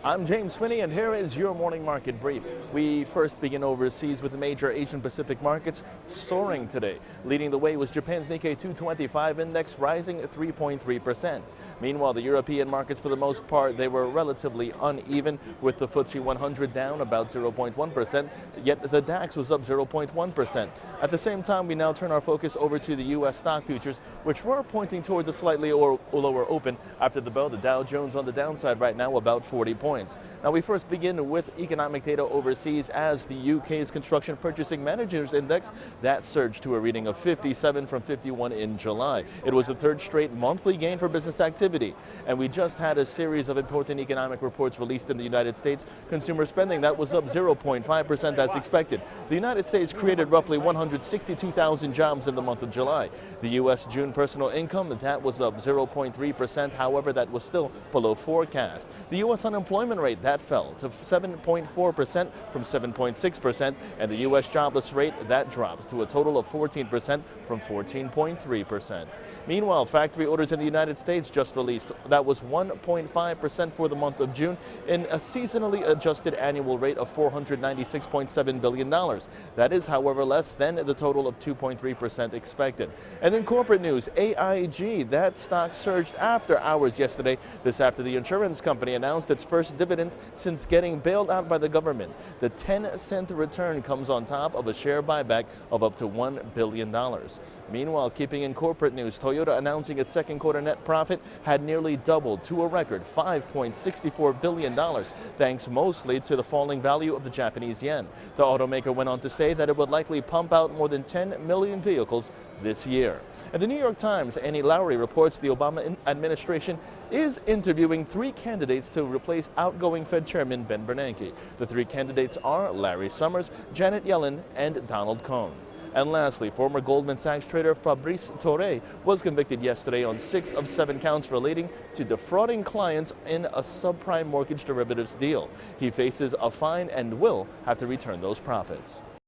I'm James Finney, and here is your morning market brief. We first begin overseas with the major Asian Pacific markets soaring today. Leading the way was Japan's Nikkei 225 index rising 3.3%. Meanwhile, the European markets, for the most part, they were relatively uneven, with the FTSE 100 down about 0.1%, yet the DAX was up 0.1%. At the same time, we now turn our focus over to the U.S. stock futures, which were pointing towards a slightly lower open after the bell. The Dow Jones on the downside right now about 40 points. Now, we first begin with economic data overseas as the UK's Construction Purchasing Managers Index, that surged to a reading of 57 from 51 in July. It was the third straight monthly gain for business activity. And we just had a series of important economic reports released in the United States. Consumer spending, that was up 0.5% as expected. The United States created roughly 162,000 jobs in the month of July. The U.S. June personal income, that was up 0.3%. However, that was still below forecast. The U.S. unemployment rate, that fell to 7.4% from 7.6%, and the U.S. jobless rate, that drops to a total of 14% from 14.3%. Meanwhile, factory orders in the United States just released. That was 1.5% for the month of June in a seasonally adjusted annual rate of $496.7 billion. That is, however, less than the total of 2.3% expected. And in corporate news, AIG, that stock surged after hours yesterday. This after the insurance company announced its first dividend since getting bailed out by the government. The 10-cent return comes on top of a share buyback of up to $1 billion. Meanwhile, keeping in corporate news, Toyota announcing its second quarter net profit had nearly doubled to a record $5.64 billion, thanks mostly to the falling value of the Japanese yen. The automaker went on to say that it would likely pump out more than 10 million vehicles this year. And the New York Times, Annie Lowrey, reports the Obama administration is interviewing 3 candidates to replace outgoing Fed Chairman Ben Bernanke. The 3 candidates are Larry Summers, Janet Yellen, and Donald Cohn. And lastly, former Goldman Sachs trader Fabrice Touré was convicted yesterday on 6 of 7 counts relating to defrauding clients in a subprime mortgage derivatives deal. He faces a fine and will have to return those profits.